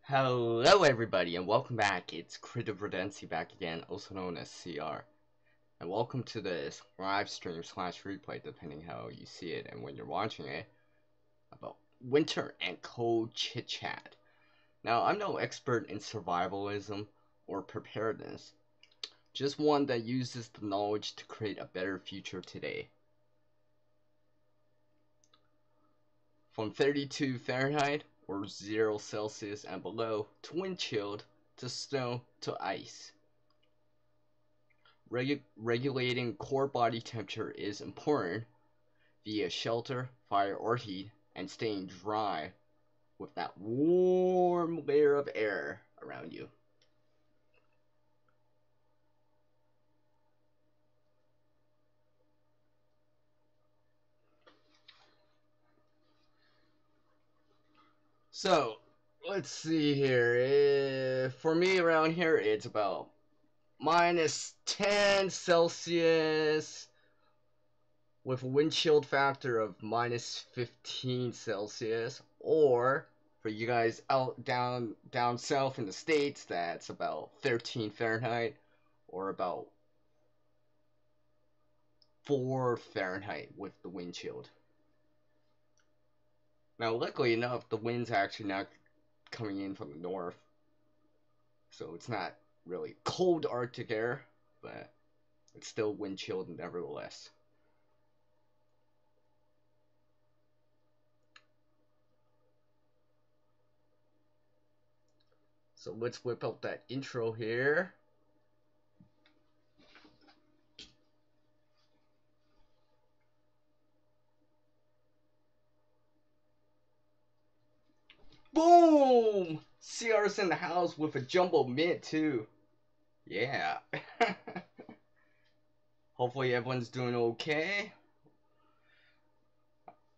Hello everybody and welcome back. It's Redundancy back again, also known as CR. And welcome to this live stream slash replay, depending how you see it and when you're watching it, about winter and cold chit chat. Now, I'm no expert in survivalism or preparedness, just one that uses the knowledge to create a better future today. From 32 Fahrenheit or 0 Celsius and below to wind chilled to snow to ice. Regulating core body temperature is important via shelter, fire, or heat, and staying dry with that warm layer of air around you. So, let's see here. For me around here, it's about minus 10 Celsius with a wind chill factor of minus 15 Celsius, or for you guys out down south in the States, that's about 13 Fahrenheit or about 4 Fahrenheit with the wind chilled. Now, luckily enough, the wind's actually not coming in from the north, so it's not really cold Arctic air, but it's still wind chilled nevertheless. So let's whip out that intro here. Boom! CR's in the house with a jumbo mint too. Yeah. Hopefully everyone's doing okay.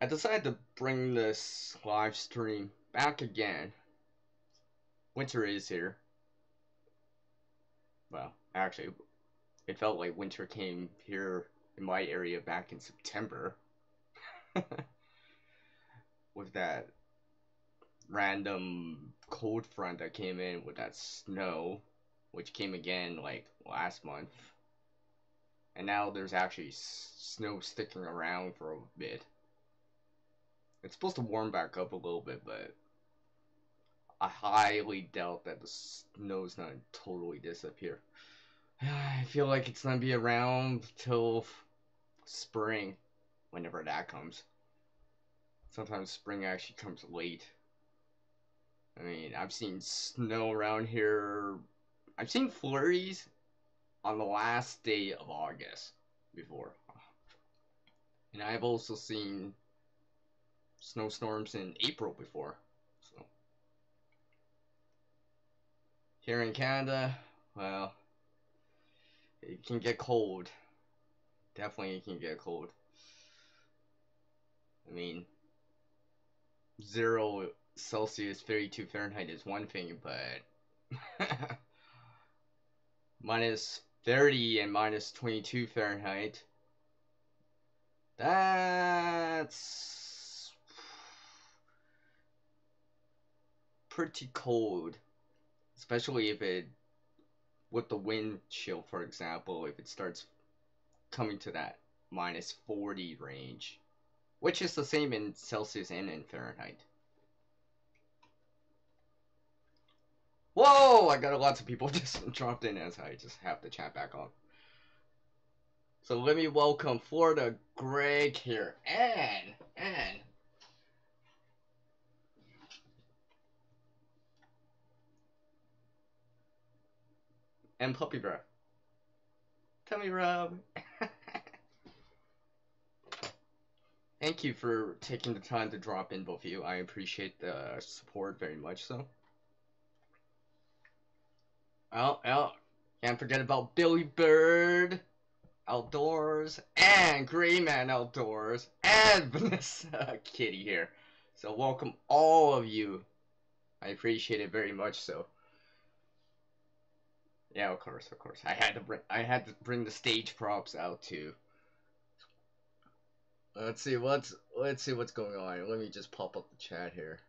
I decided to bring this live stream back again. Winter is here. Well, actually, it felt like winter came here in my area back in September. With that random cold front that came in with that snow, which came again like last month. And now there's actually snow sticking around for a bit. It's supposed to warm back up a little bit, but I highly doubt that the snow's gonna totally disappear. I feel like it's gonna be around till spring, whenever that comes. Sometimes spring actually comes late. I mean, I've seen snow around here. I've seen flurries on the last day of August before. And I've also seen snowstorms in April before. So here in Canada, well, it can get cold. Definitely it can get cold. I mean, 0 Celsius, 32 Fahrenheit is one thing, but minus 30 and minus 22 Fahrenheit, that's pretty cold. Especially if it, with the wind chill, for example, if it starts coming to that minus 40 range, which is the same in Celsius and in Fahrenheit. Whoa! I got lots of people just dropped in as I just have the chat back on. So let me welcome Florida Greg here, and Puppy Bro. Tell me, Rob. Thank you for taking the time to drop in, both of you. I appreciate the support very much so. Oh, can't forget about Billy Bird Outdoors and Gray Man Outdoors and Vanessa Kitty here. So welcome all of you. I appreciate it very much so. Yeah, of course. I had to bring the stage props out too. Let's see what's going on. Let me just pop up the chat here.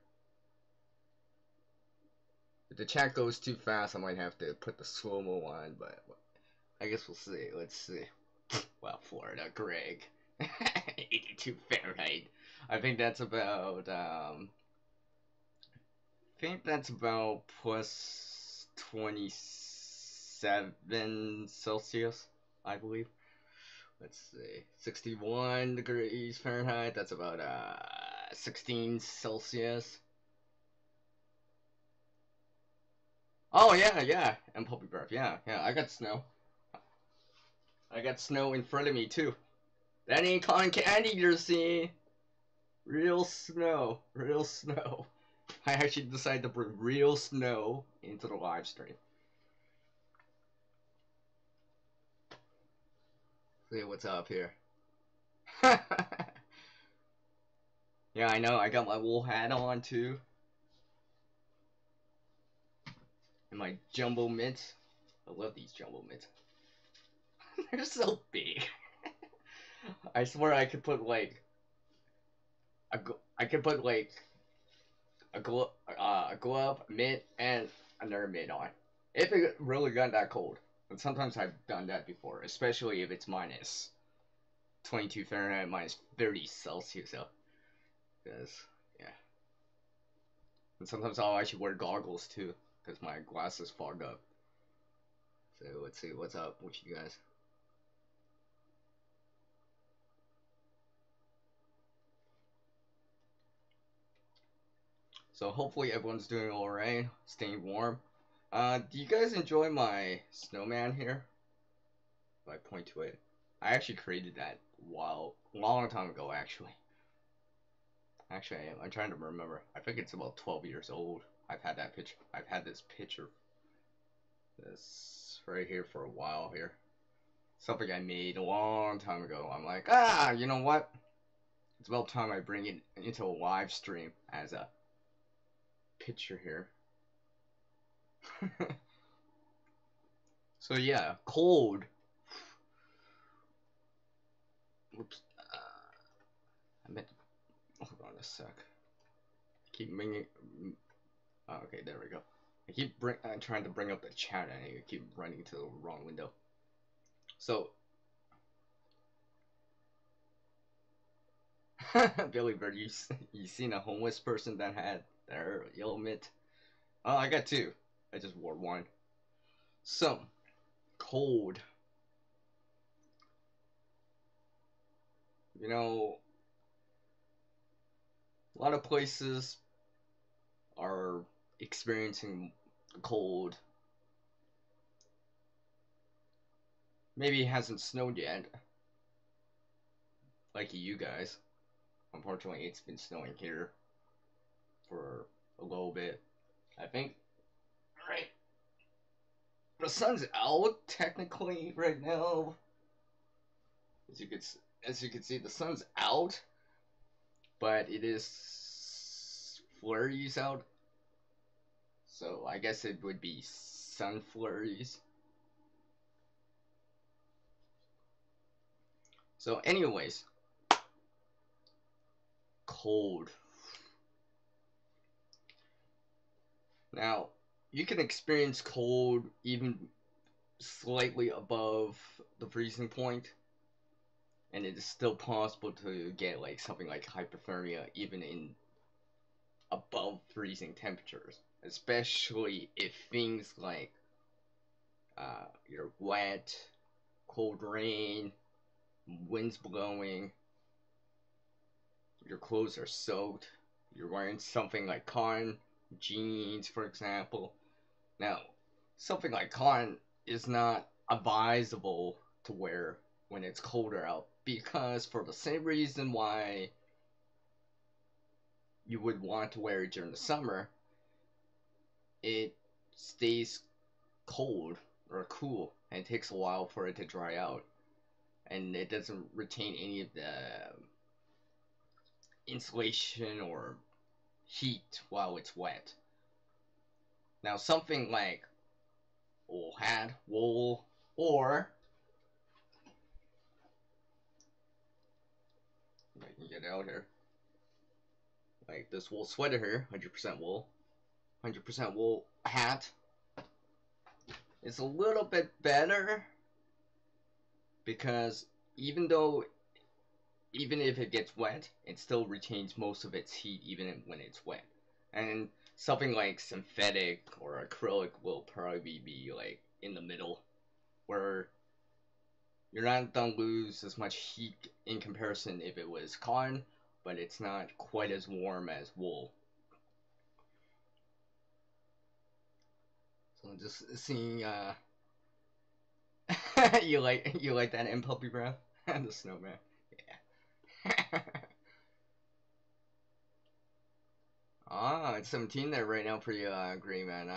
If the chat goes too fast, I might have to put the slow-mo on, but I guess we'll see. Let's see. Well, Florida, Greg. 82 Fahrenheit. I think that's about, plus 27 Celsius, I believe. Let's see. 61 degrees Fahrenheit, that's about, 16 Celsius. Oh, yeah, yeah. And puppy breath, yeah, yeah. I got snow. I got snow in front of me, too. That ain't cotton candy you're seeing. Real snow. Real snow. I actually decided to bring real snow into the live stream. See what's up here. Yeah, I know. I got my wool hat on, too. And my jumbo mitts. I love these jumbo mitts. They're so big. I swear I could put, like, I could put, like, a glove, a mitt, and another mitt on. If it really got that cold. And sometimes I've done that before, especially if it's minus 22 Fahrenheit, minus 30 Celsius. So, because, yeah. And sometimes I'll actually wear goggles too, because my glasses fog up. So let's see what's up with you guys. So hopefully everyone's doing alright, staying warm. Do you guys enjoy my snowman here? If I point to it. I actually created that long time ago, actually. Actually, I'm trying to remember. I think it's about 12 years old. I've had that picture. I've had this picture, this right here for a while here. Something I made a long time ago. I'm like, you know what? It's about time I bring it into a live stream as a picture here. So yeah, cold. Oops. I meant. Hold on a sec. I keep bringing. Oh, okay, there we go. I'm trying to bring up the chat and I keep running to the wrong window. So, Billy Bird, you seen a homeless person that had their yellow mitt? Oh, I got two. I just wore one. So, cold. You know, a lot of places are experiencing cold. Maybe it hasn't snowed yet, like you guys. Unfortunately, it's been snowing here for a little bit. I think, right? The sun's out technically right now. As you can see, the sun's out, but it is flurries out. So I guess it would be sun flurries. So, anyways, cold. Now, you can experience cold even slightly above the freezing point, and it is still possible to get like something like hypothermia even in above freezing temperatures, especially if things like you're wet, cold rain, winds blowing, your clothes are soaked, you're wearing something like cotton jeans, for example. Now, something like cotton is not advisable to wear when it's colder out, because for the same reason why you would want to wear it during the summer, it stays cold or cool and it takes a while for it to dry out, and it doesn't retain any of the insulation or heat while it's wet. Now, something like wool hat, wool, or I can get it out here, like this wool sweater here, 100% wool, 100% wool hat is a little bit better because even though even if it gets wet, it still retains most of its heat even when it's wet. And something like synthetic or acrylic will probably be like in the middle, where you're not gonna lose as much heat in comparison if it was cotton, but it's not quite as warm as wool. So just seeing, you like that in puppy breath and the snowman, yeah. Ah, it's 17 there right now for you, Green Man.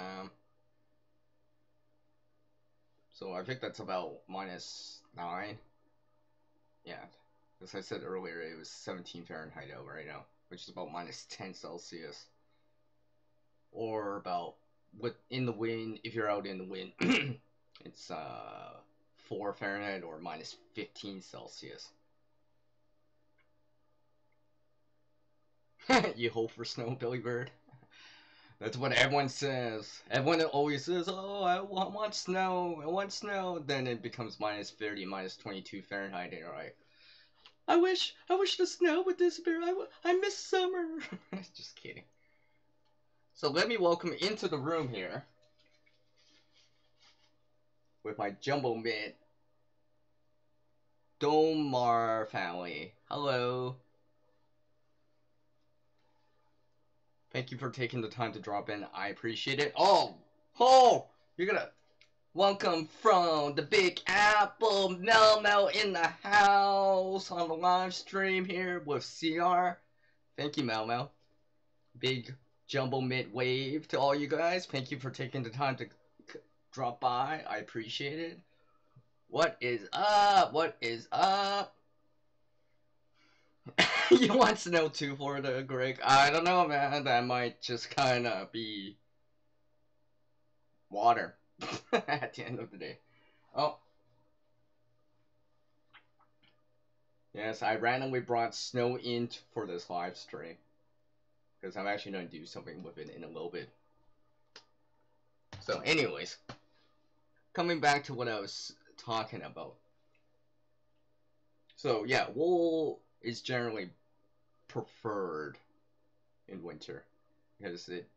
So I think that's about -9. Yeah, as I said earlier, it was 17 Fahrenheit out right now, which is about -10 Celsius, or about in the wind. If you're out in the wind, it's 4 Fahrenheit or -15 Celsius. You hope for snow, Billy Bird. That's what everyone says. Everyone always says, "Oh, I want snow. I want snow." Then it becomes -30, -22 Fahrenheit, and you're like, I wish the snow would disappear. I miss summer." Just kidding. So let me welcome into the room here with my jumbo mid Domar family. Hello. Thank you for taking the time to drop in. I appreciate it. Oh, you're gonna welcome from the Big Apple, Mel in the house on the live stream here with CR. Thank you, Mel. Big jumbo mid wave to all you guys. Thank you for taking the time to drop by. I appreciate it. What is up? What is up? You want snow too, Florida, Greg? I don't know, man. That might just kind of be water at the end of the day. Oh, yes, I randomly brought snow in for this live stream because I'm actually going to do something with it in a little bit. So, anyways, coming back to what I was talking about. So, yeah, wool is generally preferred in winter because it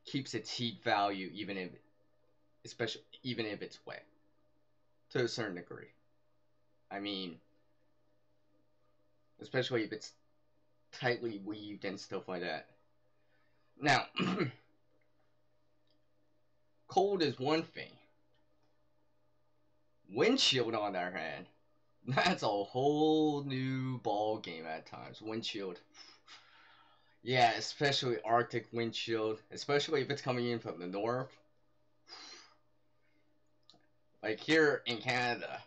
keeps its heat value even if it's wet to a certain degree. I mean, especially if it's tightly weaved and stuff like that. Now, cold is one thing. Windshield, on the other hand, that's a whole new ball game at times. Windshield. Yeah, especially Arctic windshield, especially if it's coming in from the north. Like here in Canada,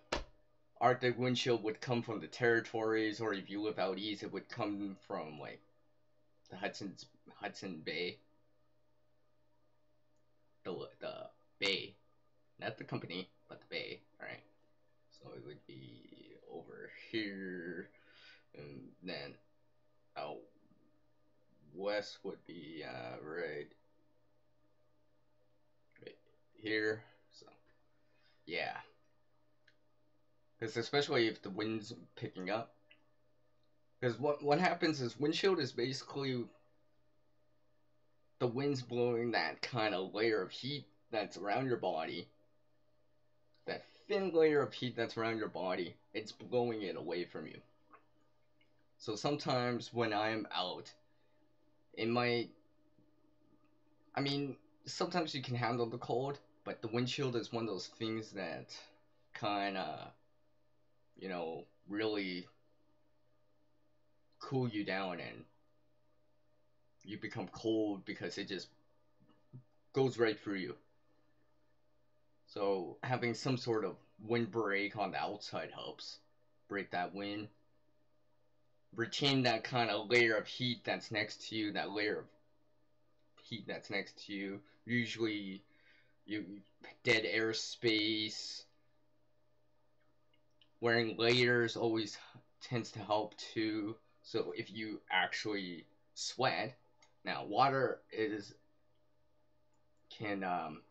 Arctic windshield would come from the territories, or if you live out east, it would come from like the Hudson Bay, the bay, not the company, but the bay, right? So it would be over here, and then out west would be right here. So yeah, because especially if the wind's picking up, because what happens is windshield is basically the wind's blowing that kind of layer of heat that's around your body, that thin layer of heat that's around your body, it's blowing it away from you. So sometimes when I'm out, it might, I mean, sometimes you can handle the cold, but the windshield is one of those things that kind of, really cool you down and you become cold because it just goes right through you. So having some sort of windbreak on the outside helps break that wind, retain that kind of layer of heat that's next to you, that layer of heat that's next to you. Usually, you dead airspace. Wearing layers always tends to help too. So if you actually sweat, now water is can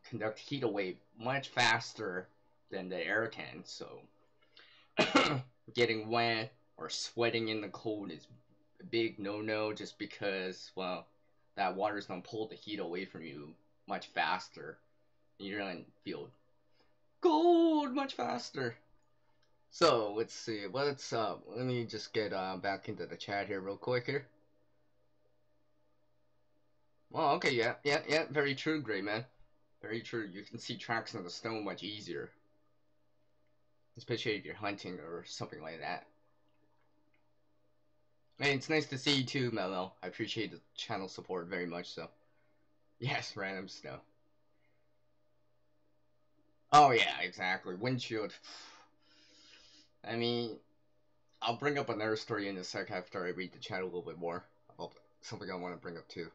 conduct heat away much faster than the air can. So getting wet or sweating in the cold is a big no-no, just because, well, that water's gonna pull the heat away from you much faster. You're gonna feel cold much faster. So let's see. Let me just get back into the chat here real quick here. Oh, okay, yeah. Very true, Gray Man. Very true. You can see tracks in the snow much easier, especially if you're hunting or something like that. Hey, it's nice to see you too, Mello. I appreciate the channel support very much. So, yes, random snow. Oh yeah, exactly. Windshield. I mean, I'll bring up another story in a sec after I read the chat a little bit more about something I want to bring up too.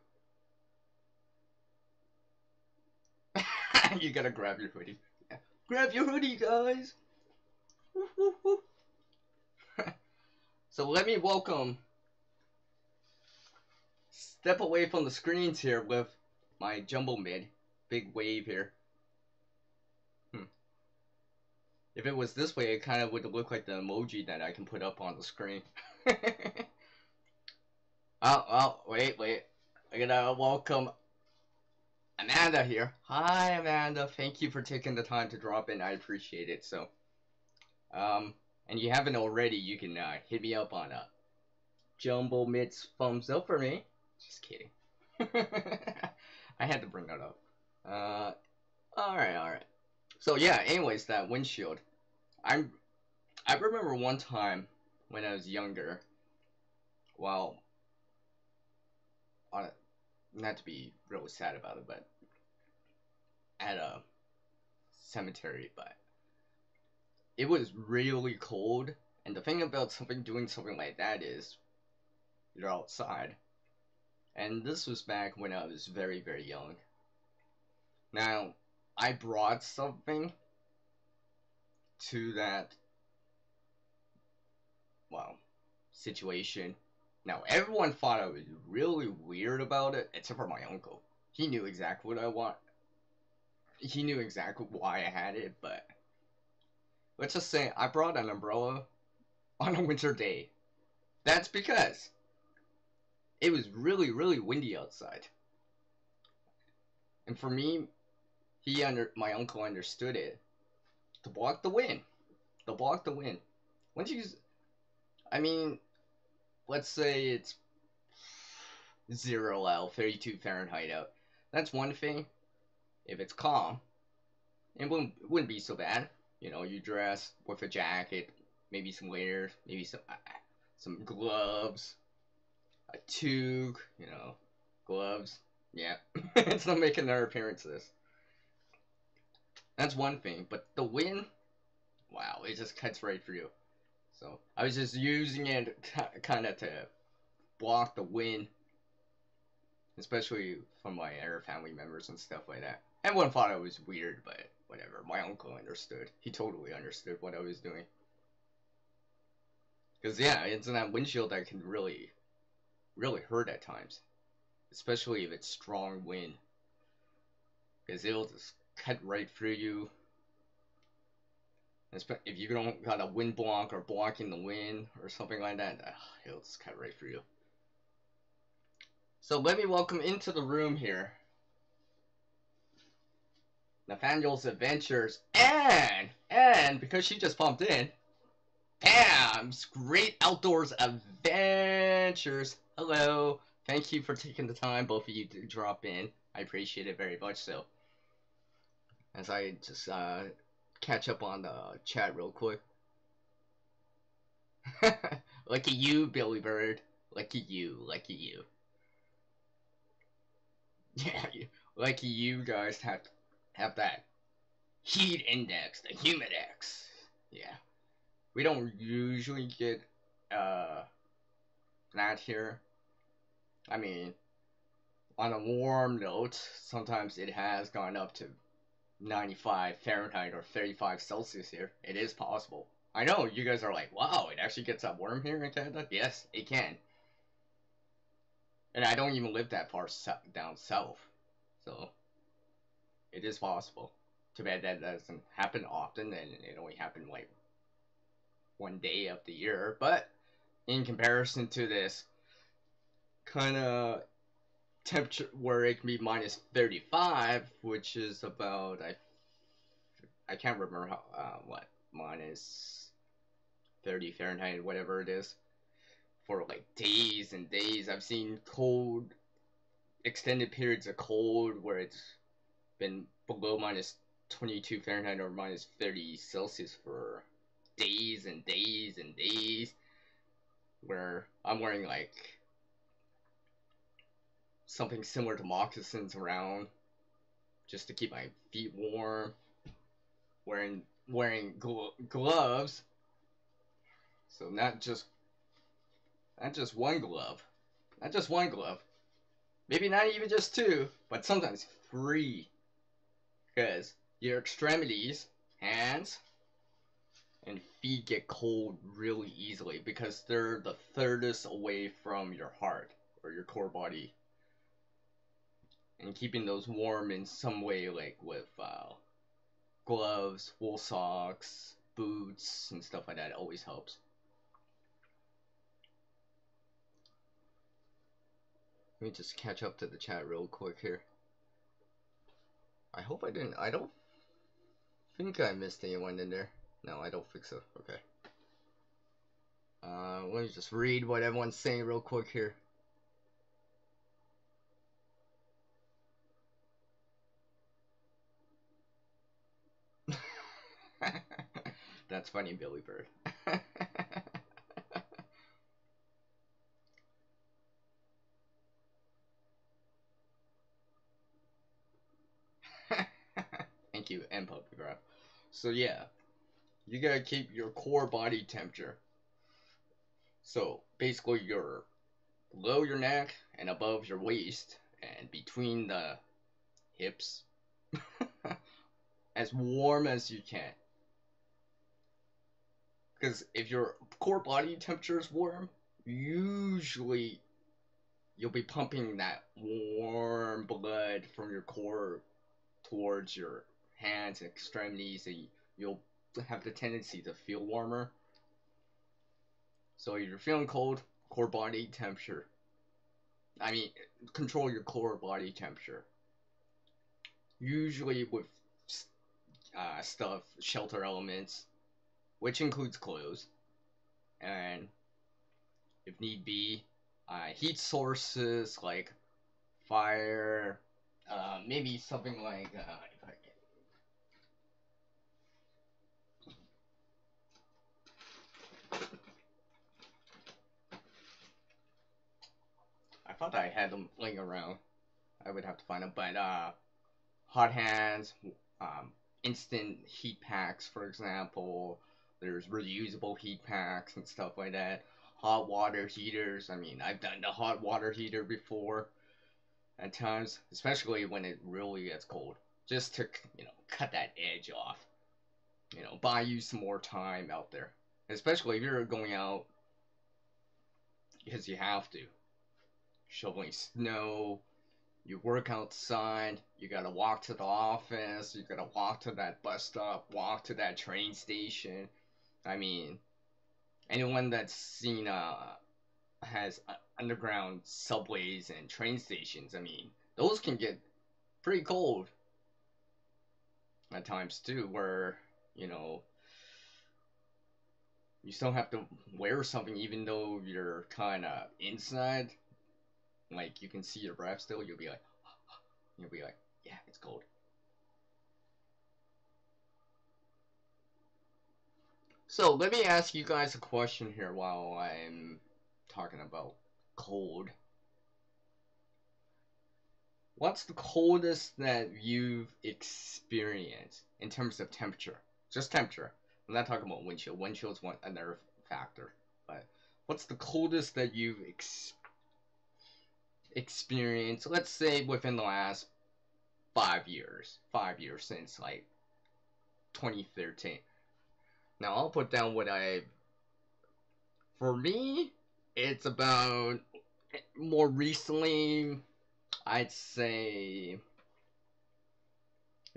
You gotta grab your hoodie. Yeah. Grab your hoodie, guys! So let me step away from the screens here with my jumbo mid. Big wave here. If it was this way, it kind of would look like the emoji that I can put up on the screen. Oh, wait. I gotta welcome Amanda here. Hi, Amanda. Thank you for taking the time to drop in. I appreciate it. So, and you haven't already, you can hit me up on Jumbo Mit's thumbs up for me. Just kidding. I had to bring that up. Alright. So yeah, anyways, that windshield. I remember one time when I was younger, well, not to be really sad about it, but at a cemetery, but it was really cold. And the thing about doing something like that is you're outside. And this was back when I was very, very young. Now, I brought something to that, well, situation. Now, everyone thought I was really weird about it, except for my uncle. He knew exactly what I want. He knew exactly why I had it, but let's just say I brought an umbrella on a winter day. That's because it was really, really windy outside. And for me, my uncle understood it. To block the wind. To block the wind. Once you, I mean, let's say it's 0 out, 32 Fahrenheit out. That's one thing. If it's calm, it wouldn't be so bad. You know, you dress with a jacket, maybe some layers, maybe some gloves, a toque, you know, gloves. Yeah, it's not making their appearances. That's one thing, but the wind, wow, it just cuts right through. So I was just using it kind of to block the wind, especially from my other family members and stuff like that. Everyone thought I was weird, but whatever. My uncle understood. He totally understood what I was doing. Because, yeah, it's in that windshield that can really, really hurt at times. Especially if it's strong wind. Because it'll just cut right through you. If you don't got a wind block or blocking the wind or something like that, it'll just cut right through you. So let me welcome into the room here Nathaniel's Adventures, and because she just bumped in, Pam's Great Outdoors Adventures. Hello. Thank you for taking the time, both of you, to drop in. I appreciate it very much. So, as I just catch up on the chat real quick. Lucky you, Billy Bird. Lucky you. Yeah, lucky you guys have that heat index, the humidex. Yeah. We don't usually get that here. I mean, on a warm note, sometimes it has gone up to 95 Fahrenheit or 35 Celsius here. It is possible. I know you guys are like, wow, it actually gets that warm here in Canada? Yes, it can. And I don't even live that far down south. So, It is possible. Too bad that doesn't happen often, and it only happened like one day of the year. But in comparison to this kind of temperature where it can be minus 35, which is about I can't remember how what minus 30 Fahrenheit, whatever it is, for like days and days. I've seen cold extended periods of cold where it's been below minus 22 Fahrenheit or minus 30 Celsius for days and days and days, where I'm wearing like something similar to moccasins around just to keep my feet warm, wearing gloves, so not just one glove, not just one glove, maybe not even just two, but sometimes three, because your extremities, hands, and feet get cold really easily because they're the furthest away from your heart or your core body. And keeping those warm in some way, like with gloves, wool socks, boots, and stuff like that, always helps. Let me just catch up to the chat real quick here. I hope I didn't. I don't think I missed anyone in there. No, I don't think so. Okay. Let me just read what everyone's saying real quick here. That's funny, Billy Bird. Thank you, and Puppygraph. So yeah, you gotta keep your core body temperature. So basically, you're below your neck and above your waist and between the hips, as warm as you can. Because if your core body temperature is warm, usually you'll be pumping that warm blood from your core towards your hands and extremities, and you'll have the tendency to feel warmer. So if you're feeling cold, core body temperature. I mean, control your core body temperature. Usually with stuff, shelter elements, which includes clothes, and if need be, heat sources like fire, maybe something like if I thought I had them laying around. I would have to find them, but hot hands, instant heat packs, for example. There's reusable heat packs and stuff like that. Hot water heaters. I mean, I've done the hot water heater before at times, especially when it really gets cold, just to cut that edge off. Buy you some more time out there, especially if you're going out because you have to, shoveling snow. You work outside, you gotta walk to the office, you gotta walk to that bus stop, walk to that train station. I mean, anyone that's seen has underground subways and train stations, I mean, those can get pretty cold at times too, where, you know, you still have to wear something even though you're kind of inside. Like, you can see your breath still, you'll be like, yeah, it's cold. So let me ask you guys a question here while I'm talking about cold. What's the coldest that you've experienced in terms of temperature? Just temperature. I'm not talking about wind chill. Wind chill is another factor. But what's the coldest that you've experienced? Let's say within the last 5 years. 5 years since like 2013. Now I'll put down what I. For me, it's about more recently. I'd say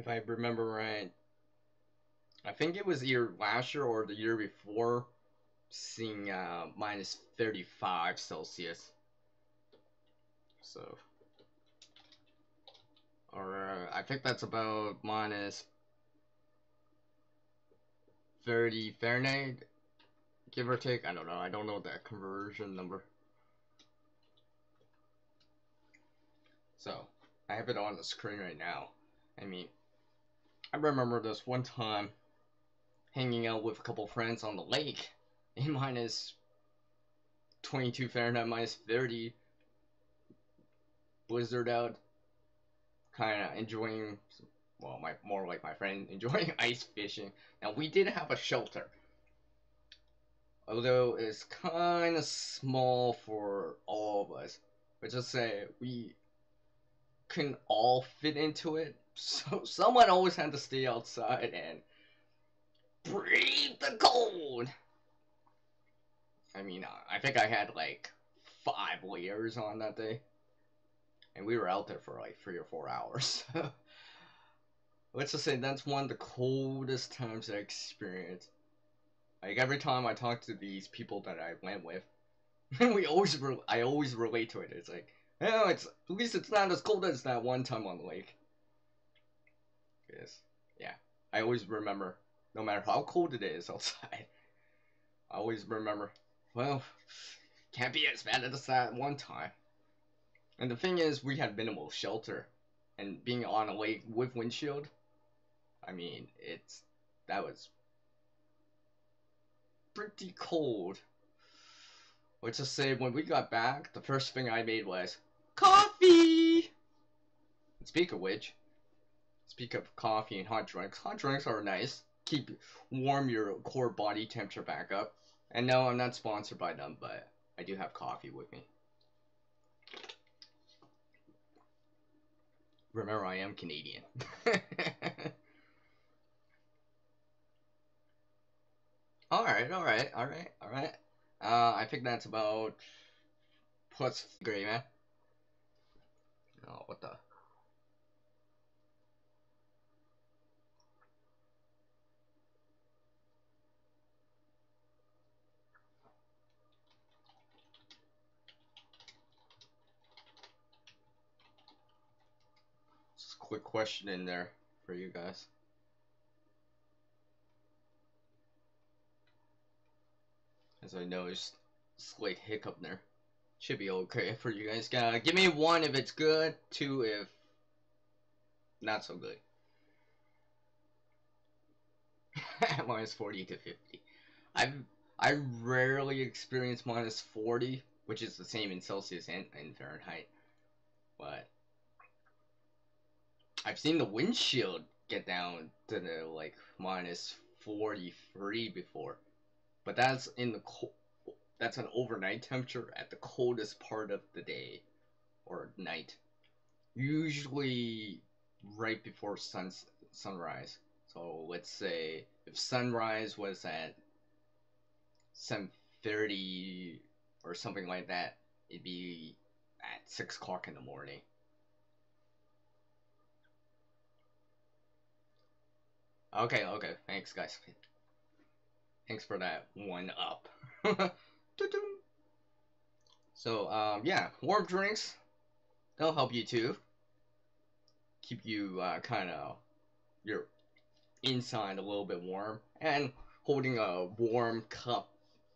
if I remember right. I think it was either last year or the year before, seeing minus 35 Celsius. So, or I think that's about minus 30 Fahrenheit, give or take. I don't know. I don't know that conversion number. So, I have it on the screen right now. I mean, I remember this one time hanging out with a couple friends on the lake in minus 22 Fahrenheit, minus 30, blizzard out, kind of enjoying, well, more like my friend, enjoying ice fishing. Now, we did have a shelter, although it's kind of small for all of us. But just say, we couldn't all fit into it, so someone always had to stay outside and breathe the cold. I mean, I think I had like 5 layers on that day, and we were out there for like 3 or 4 hours. Let's just say that's one of the coldest times I experienced. Like every time I talk to these people that I went with, I always relate to it. It's like, oh, it's at least it's not as cold as that one time on the lake. Yes, yeah, I always remember, no matter how cold it is outside, I always remember, well, can't be as bad as that one time. And the thing is, we had minimal shelter, and being on a lake with windshield, I mean, that was pretty cold. Let's just say when we got back, the first thing I made was coffee. And speak of coffee and hot drinks. Hot drinks are nice. Keep warm your core body temperature back up. And no, I'm not sponsored by them, but I do have coffee with me. Remember, I am Canadian. Alright. I think that's about plus great, man. Oh, what the? Just a quick question in there for you guys. As I know, there's a slight hiccup there. Should be okay for you guys. Give me 1 if it's good, 2 if not so good. Minus 40 to 50. I rarely experience minus 40, which is the same in Celsius and in Fahrenheit. But I've seen the windshield get down to the like minus 43 before. But that's that's an overnight temperature at the coldest part of the day or night. Usually right before sunrise. So let's say if sunrise was at 7:30 or something like that, it'd be at 6 o'clock in the morning. Okay, thanks guys. Thanks for that 1 up. So yeah, warm drinks, they'll help you too. Keep you kind of your inside a little bit warm, and holding a warm cup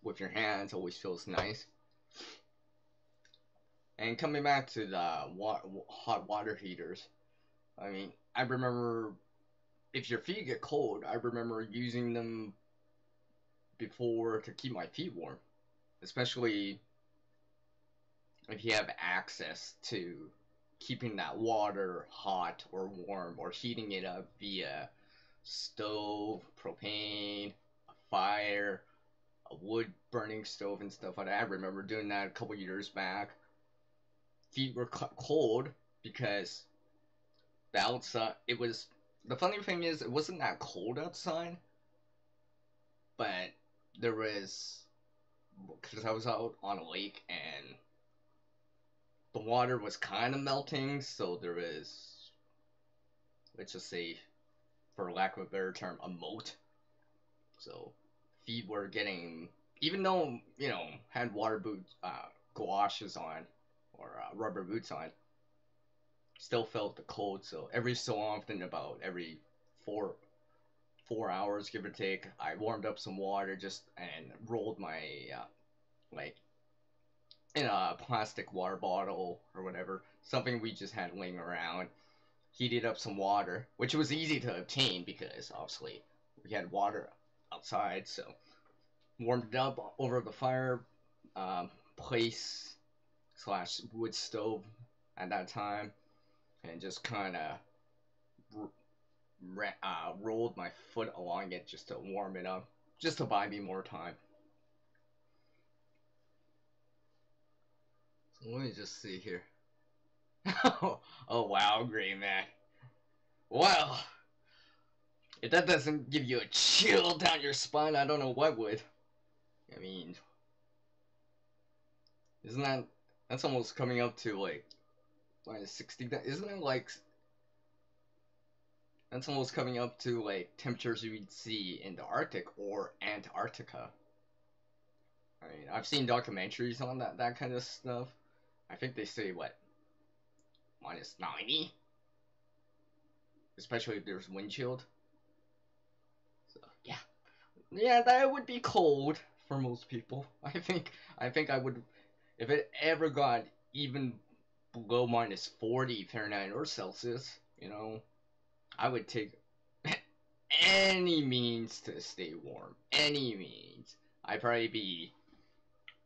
with your hands always feels nice. And coming back to the hot water heaters, I mean, I remember if your feet get cold, I remember using them before to keep my feet warm, especially if you have access to keeping that water hot or warm or heating it up via stove, propane, a fire, a wood burning stove and stuff like that. I remember doing that a couple years back. Feet were cold because the outside, the funny thing is, it wasn't that cold outside, but there was, because I was out on a lake and the water was kind of melting, so there was, let's just say, for lack of a better term, a moat. So feet were getting, even though had water boots, galoshes on, or rubber boots on, still felt the cold. So every so often, about every four 4 hours, give or take, I warmed up some water just and rolled my like in a plastic water bottle or whatever, something we just had laying around. Heated up some water, which was easy to obtain because obviously we had water outside. So warmed it up over the fire place slash wood stove at that time, and just kind of rolled my foot along it just to warm it up, just to buy me more time. So let me just see here. Oh wow, great man. Well, if that doesn't give you a chill down your spine, I don't know what would. I mean, isn't that's almost coming up to like -60? Isn't it like that's almost coming up to like temperatures you'd see in the Arctic or Antarctica? I mean, I've seen documentaries on that kind of stuff. I think they say what -90, especially if there's wind chill. So yeah, yeah, that would be cold for most people. I think I would, if it ever got even below -40 Fahrenheit or Celsius. I would take any means to stay warm. Any means. I'd probably be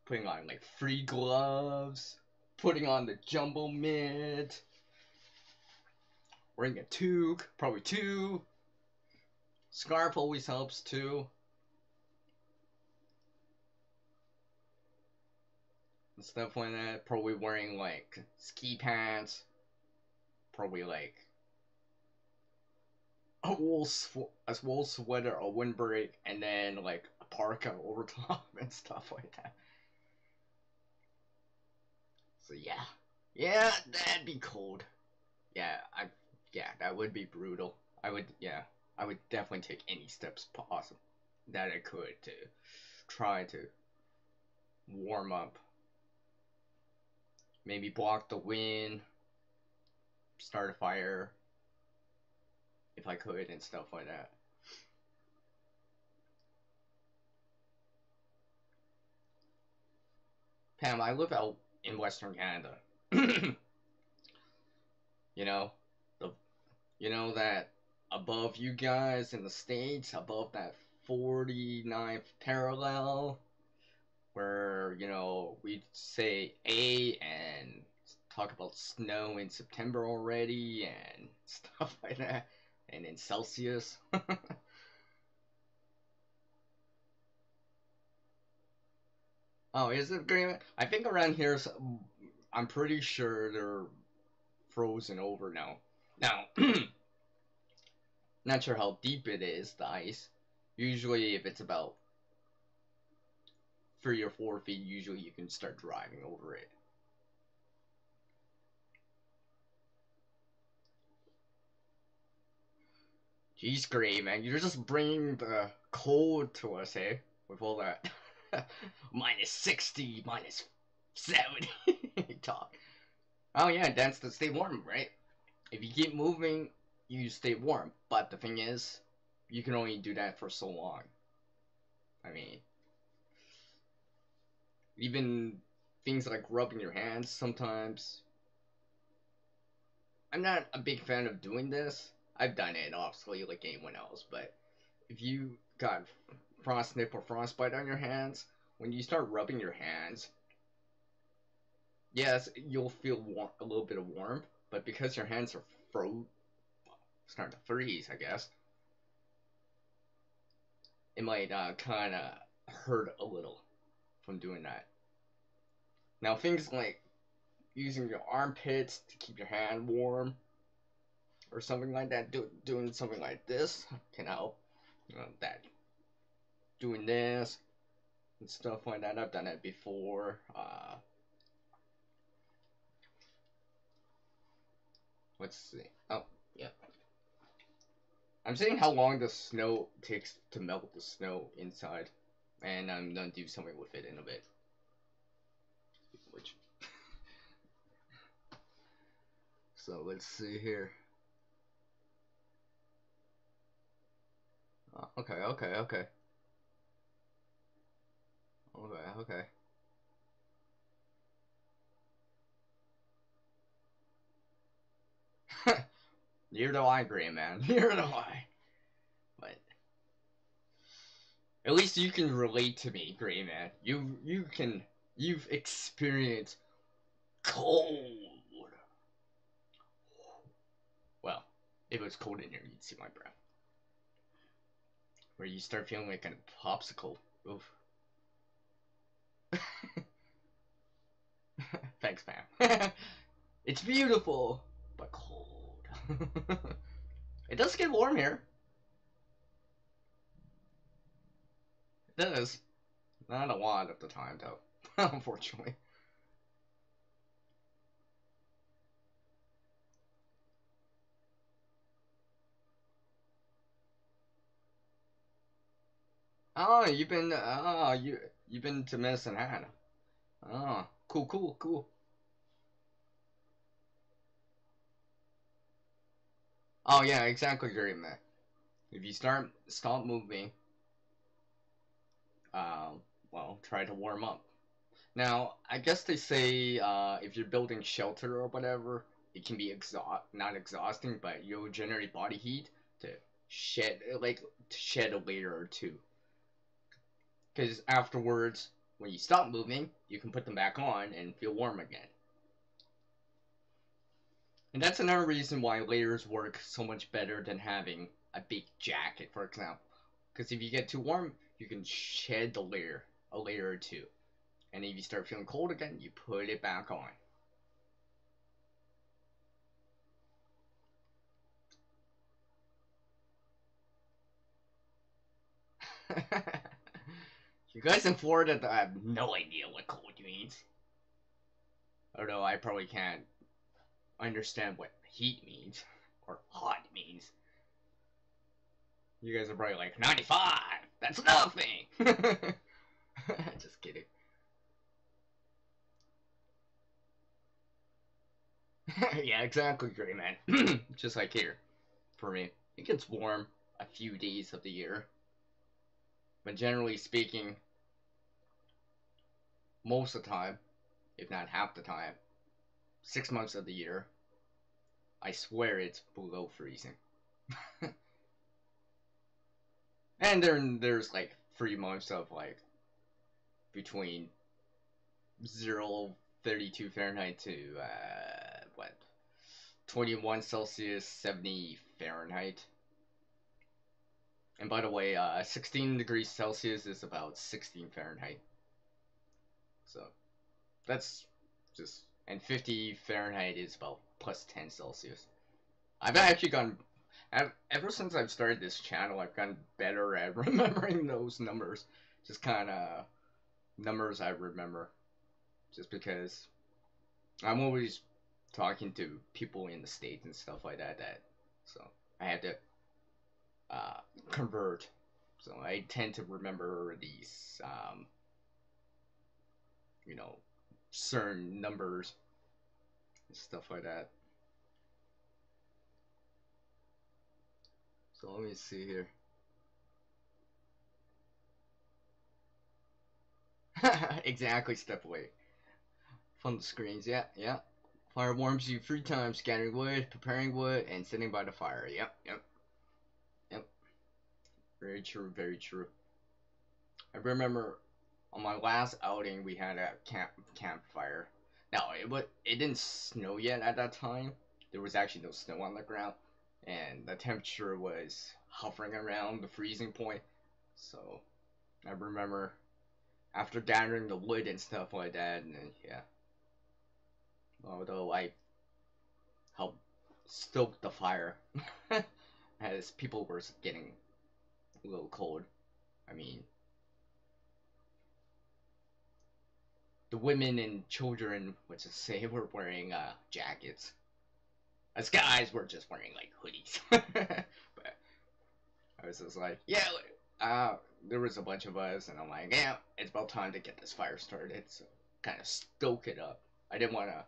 putting on like free gloves, putting on the jumbo mitt, wearing a toque, probably two. Scarf always helps too. And stuff like that. Probably wearing like ski pants. Probably like a wool sweater, a windbreak, and then like a parka over top and stuff like that. So yeah, yeah, that'd be cold. Yeah, that would be brutal. I would definitely take any steps possible that I could to try to warm up. Maybe block the wind, start a fire if I could, and stuff like that. Pam, I live out in Western Canada. you know, the that above you guys in the States, above that 49th parallel, where we'd say A and talk about snow in September already and stuff like that, and in Celsius. Oh, is it green? I think around here, I'm pretty sure they're frozen over now. Now, not sure how deep it is, the ice. Usually, if it's about 3 or 4 feet, usually you can start driving over it. Jeez, great, man. You're just bringing the cold to us, eh? With all that -60, -70 talk. Oh, yeah, that's to stay warm, right? If you keep moving, you stay warm. But the thing is, you can only do that for so long. I mean, even things like rubbing your hands sometimes. I'm not a big fan of doing this. I've done it, obviously, like anyone else, but if you got frostnip or frostbite on your hands, when you start rubbing your hands, yes, you'll feel a little bit of warmth, but because your hands are starting to freeze, I guess, it might kind of hurt a little from doing that. Now, things like using your armpits to keep your hand warm or something like that, doing something like this can help. That doing this and stuff like that. I've done it before. Let's see. Oh, yeah. I'm saying how long the snow takes to melt the snow inside, and I'm gonna do something with it in a bit. Which, so let's see here. Okay, okay, okay, okay, okay. Neither do I, Gray Man. Neither do I. But at least you can relate to me, Gray Man. You've experienced cold. Well, if it was cold in here, you'd see my breath. Where you start feeling like a popsicle. Oof. Thanks, man. It's beautiful, but cold. It does get warm here. It does. Not a lot of the time, though. Unfortunately. Oh, you've been to Medicine Hat. Oh, cool, cool, cool. Oh yeah, exactly, great man. If you stop moving, um, well, try to warm up. Now, I guess they say if you're building shelter or whatever, it can be not exhausting, but you'll generate body heat to shed a layer or two. Because afterwards, when you stop moving, you can put them back on and feel warm again. And that's another reason why layers work so much better than having a big jacket, for example. Because if you get too warm, you can shed a layer or two. And if you start feeling cold again, you put it back on. You guys in Florida have no idea what cold means. Although I probably can't understand what heat means or hot means. You guys are probably like 95. That's nothing. Just kidding. Yeah, exactly, Gray Man. Just like here, for me, it gets warm a few days of the year, but generally speaking, most of the time, if not half the time, 6 months of the year, I swear it's below freezing. And then there's like 3 months of like between 0 32 Fahrenheit to what 21 Celsius 70 Fahrenheit. And by the way, 16 degrees Celsius is about 16 Fahrenheit. So that's just, and 50 Fahrenheit is about plus 10 Celsius. I've actually gotten, ever since I've started this channel, I've gotten better at remembering those numbers. Just kind of numbers I remember. Just because I'm always talking to people in the States and stuff like that. So I had to uh, convert. So I tend to remember these, you know, certain numbers and stuff like that. So let me see here. Exactly, step away from the screens. Yeah, yeah. Fire warms you 3 times: scattering wood, preparing wood, and sitting by the fire. Yep, yep, yep. Very true, very true. I remember on my last outing we had a campfire. Now it didn't snow yet at that time. There was actually no snow on the ground, and the temperature was hovering around the freezing point. So I remember after gathering the wood and stuff like that, and yeah. Although I helped stoke the fire as people were getting a little cold. I mean, the women and children, let's just say, were wearing jackets. Us guys were just wearing like hoodies. But I was just like, yeah, uh, there was a bunch of us, and I'm like, yeah, it's about time to get this fire started. So kind of stoke it up. I didn't want to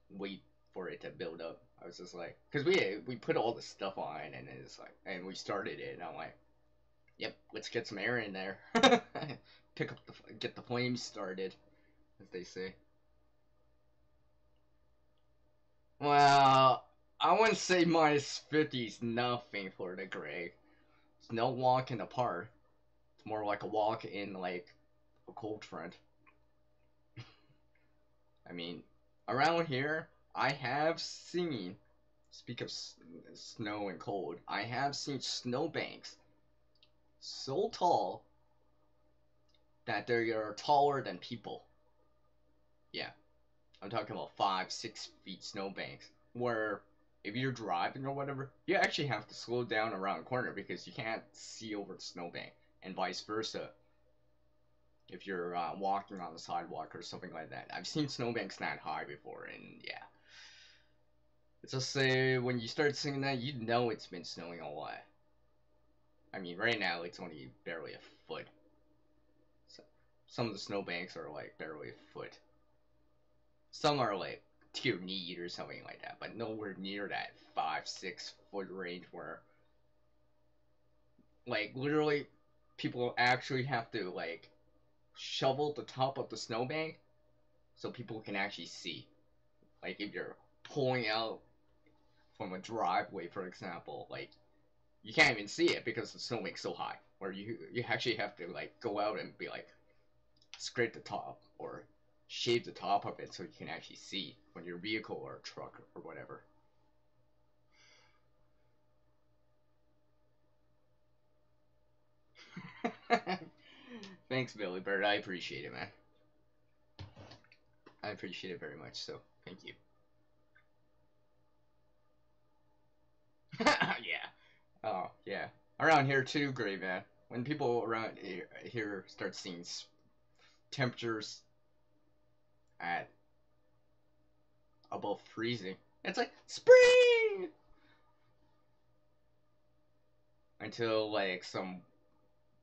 wait for it to build up. I was just like, because we put all the stuff on, and it's like, and we started it, and I'm like, yep, let's get some air in there. Get the flames started, as they say. Well, I wouldn't say -50 is nothing for the gray. It's no walk in the park. It's more like a walk in like a cold front. I mean, around here, I have seen. Speak of snow and cold, I have seen snowbanks so tall that they are taller than people. Yeah, I'm talking about 5, 6 feet snowbanks where if you're driving or whatever, you actually have to slow down around a corner because you can't see over the snowbank, and vice versa. If you're walking on the sidewalk or something like that, I've seen snowbanks that high before, and yeah, let's just say when you start seeing that, you know it's been snowing a lot. I mean, right now it's only barely a foot. So, some of the snowbanks are like barely a foot. Some are like to your knee or something like that, but nowhere near that 5, 6 foot range where like literally people actually have to like shovel the top of the snowbank so people can actually see. Like if you're pulling out from a driveway, for example, like you can't even see it because the snowbank's so high. Or you actually have to like go out and be like scrape the top or shave the top of it so you can actually see when your vehicle or truck or whatever. Thanks, Billy Bird. I appreciate it, man. I appreciate it very much. So, thank you. Yeah. Oh, yeah. Around here too, great, man. When people around here start seeing temperatures at above freezing, it's like spring until like some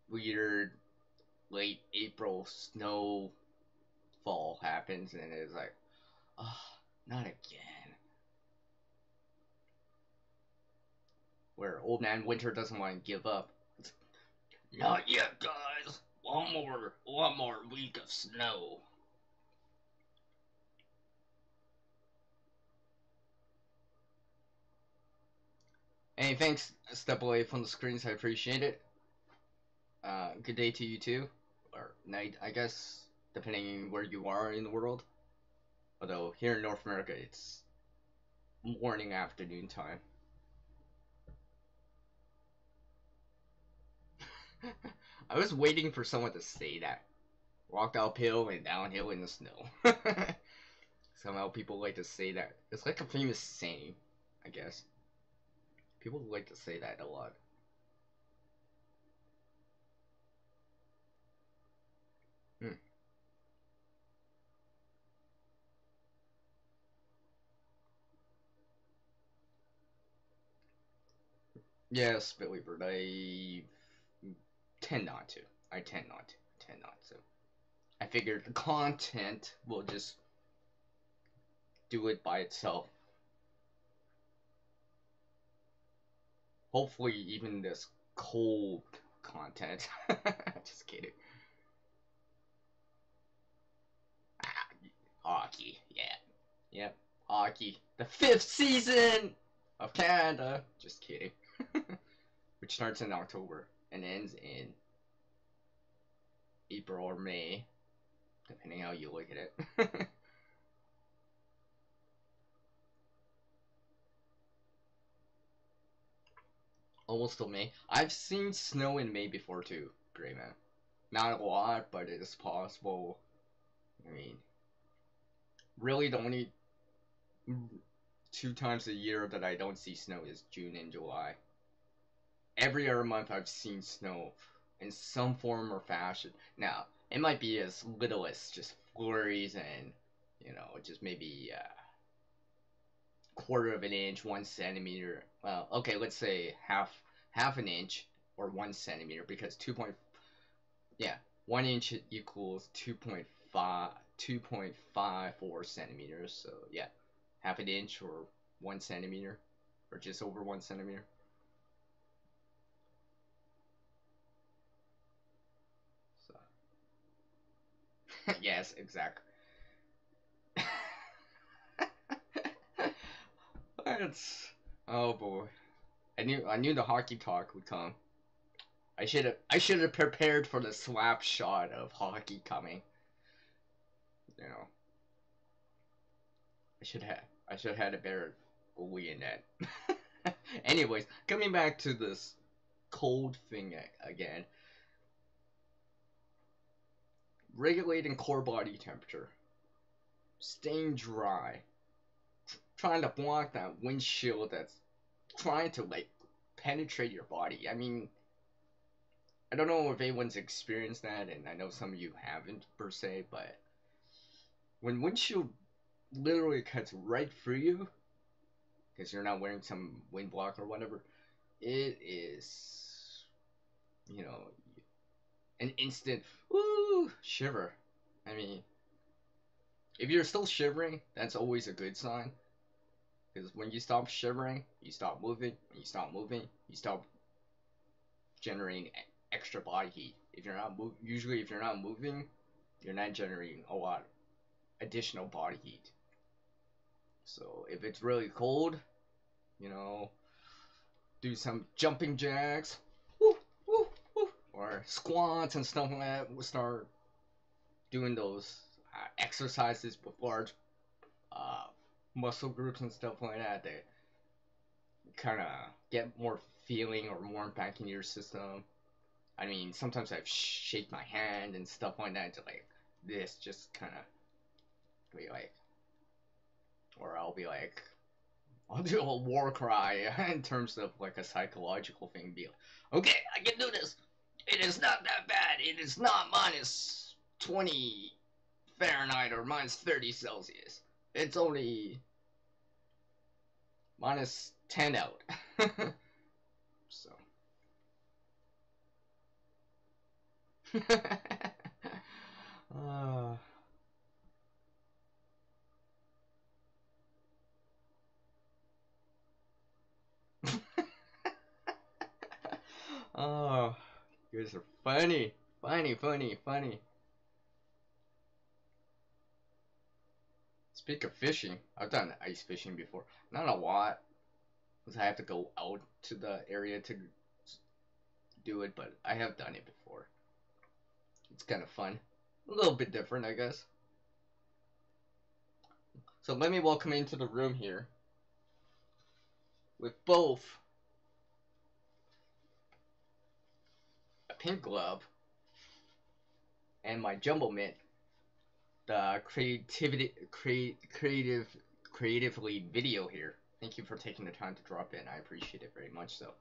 weird late April snowfall happens, and it's like, oh, not again. Where old man Winter doesn't want to give up. It's, not yet, guys. One more week of snow. Hey, thanks. Step away from the screens. I appreciate it. Good day to you too, or night, I guess, depending where you are in the world. Although here in North America, it's morning, afternoon time. I was waiting for someone to say that. Walked uphill and downhill in the snow. Somehow people like to say that. It's like a famous saying, I guess. People like to say that a lot. Hmm. Yes, Billy Bird. I tend not to. I tend not to. Tend not to. I figured the content will just do it by itself. Hopefully, even this cold content. Just kidding. Ah, hockey. Yeah. Yep. Hockey. The fifth season of Canada. Just kidding. Which starts in October and ends in April or May, depending how you look at it. Almost till May. I've seen snow in May before too, Gray Man. Not a lot, but it is possible. I mean, really the only 2 times a year that I don't see snow is June and July. Every other month I've seen snow in some form or fashion. Now, it might be as little as just flurries and, just maybe quarter of an inch, 1 centimeter. Well, okay, let's say half an inch or 1 centimeter, because 1 inch equals 2.54 centimeters. So yeah, half an inch or 1 centimeter, or just over 1 centimeter. So yes, exactly. It's oh boy. I knew the hockey talk would come. I should have prepared for the slap shot of hockey coming. You know, I should have had a better goalie in that. Anyways, coming back to this cold thing again. Regulating core body temperature, staying dry, trying to block that windshield that's trying to like penetrate your body. I mean, I don't know if anyone's experienced that, and I know some of you haven't per se, but when windshield literally cuts right through you, because you're not wearing some wind block or whatever, it is, you know, an instant woo shiver. I mean, if you're still shivering, that's always a good sign. Because when you stop shivering, you stop moving. When you stop moving, you stop generating extra body heat. If you're not usually if you're not moving, you're not generating a lot additional body heat. So if it's really cold, you know, do some jumping jacks, woo, woo, woo, or squats and stuff like that. We'll start doing those exercises with large uh, muscle groups and stuff like that. They kind of get more feeling or warmth back in your system. I mean, sometimes I've shake my hand and stuff like that to like this, just kind of be like, or I'll be like, I'll do a war cry in terms of like a psychological thing. Be like, okay, I can do this. It is not that bad. It is not minus 20 Fahrenheit or minus 30 Celsius. It's only minus 10 out. So. uh, oh, you guys are funny. Funny, funny, funny. Speak of fishing, I've done ice fishing before. Not a lot, because I have to go out to the area to do it, but I have done it before. It's kind of fun. A little bit different, I guess. So let me welcome into the room here with both a pink glove and my jumbo mint, the creatively video here. Thank you for taking the time to drop in. I appreciate it very much so.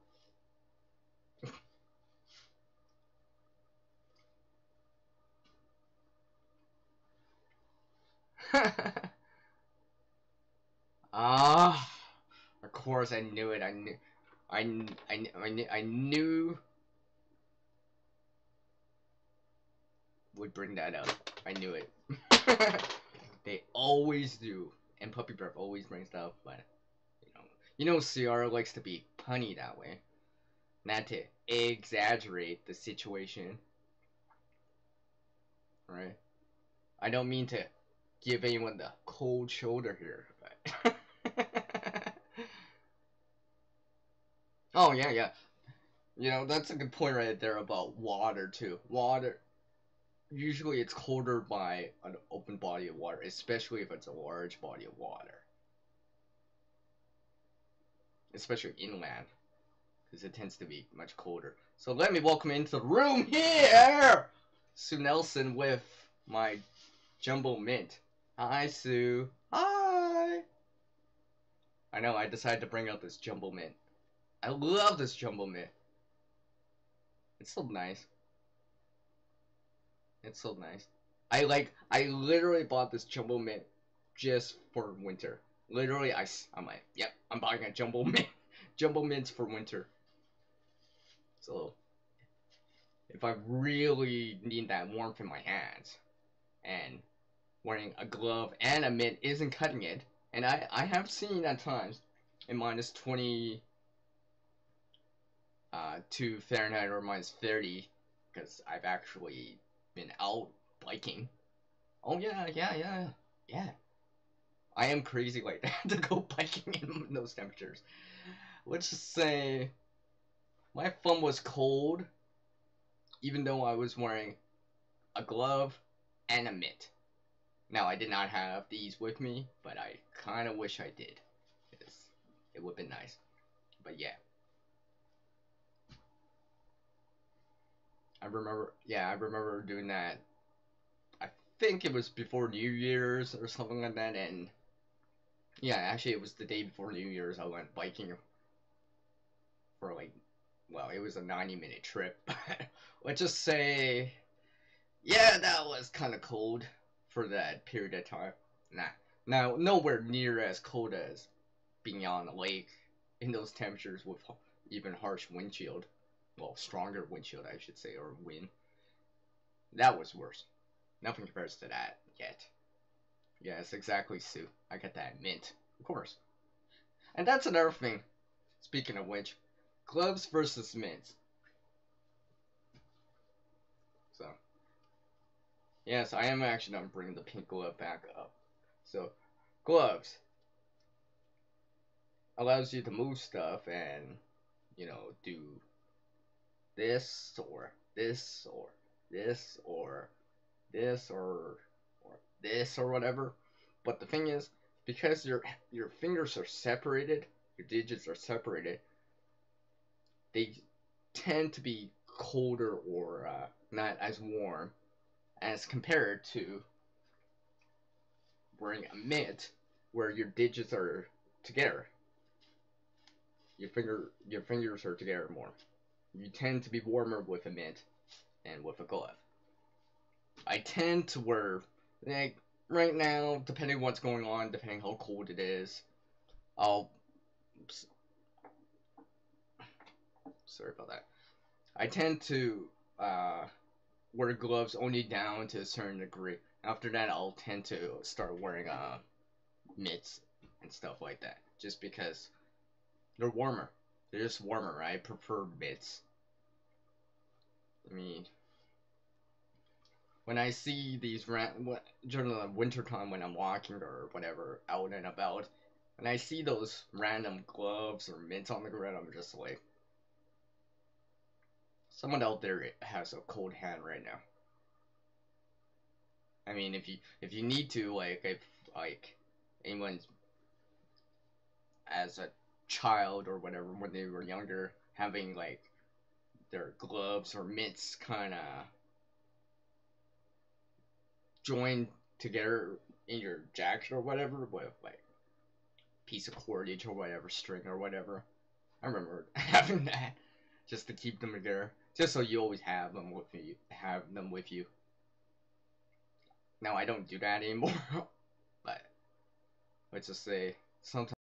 Ah, of course I knew it. I knew would bring that up. I knew it. They always do, and Puppy Breath always brings that up. But CR likes to be punny that way, not to exaggerate the situation, right? I don't mean to give anyone the cold shoulder here, but oh yeah, yeah. That's a good point right there about water too. Water, usually it's colder by an open body of water, especially if it's a large body of water. Especially inland, because it tends to be much colder. So let me welcome into the room here, Sue Nelson with my jumbo mint. Hi, Sue. Hi. I know, I decided to bring out this jumbo mint. I love this jumbo mint. It's so nice. It's so nice. I literally bought this jumbo mint just for winter. Literally, I'm like, yep, I'm buying a jumbo mint. Jumbo mints for winter. So if I really need that warmth in my hands, and wearing a glove and a mitt isn't cutting it. And I have seen at times in -20 to Fahrenheit or -30, because I've actually been out biking. Oh yeah, yeah, yeah, yeah. I am crazy like that to go biking in those temperatures. Let's just say my thumb was cold, even though I was wearing a glove and a mitt. Now, I did not have these with me, but I kind of wish I did. It would have been nice. But yeah. I remember doing that. I think it was before New Year's or something like that. And yeah, actually, it was the day before New Year's. I went biking for like, well, it was a 90-minute trip. Let's just say, yeah, that was kind of cold for that period of time. Nah. Now, nowhere near as cold as being on a lake in those temperatures with even harsh windshield. Well, stronger windshield, I should say, or wind. That was worse. Nothing compares to that yet. Yes, exactly, Sue. I get that mint. Of course. And that's another thing. Speaking of which, gloves versus mints. So, yes, I am actually going to bring the pink glove back up. So, gloves allows you to move stuff and, do this or this or this or this or this or whatever. But the thing is, because your fingers are separated, your digits are separated, they tend to be colder or not as warm as compared to wearing a mitt where your digits are together. Your fingers are together more. You tend to be warmer with a mitt and with a glove. I tend to wear, like, right now, depending what's going on, depending how cold it is, I'll, sorry about that. I tend to wear gloves only down to a certain degree. After that, I'll tend to start wearing mitts and stuff like that, just because they're warmer. They're just warmer. I prefer mitts. I mean, when I see these during the winter time when I'm walking or whatever out and about, when I see those random gloves or mitts on the ground, I'm just like, someone out there has a cold hand right now. I mean, if you need to, like, if like anyone's as a child or whatever when they were younger having like their gloves or mitts kind of joined together in your jacket or whatever with like piece of cordage or whatever, string or whatever. I remember having that just to keep them together, just so you always have them with you. Have them with you. Now I don't do that anymore, but let's just say sometimes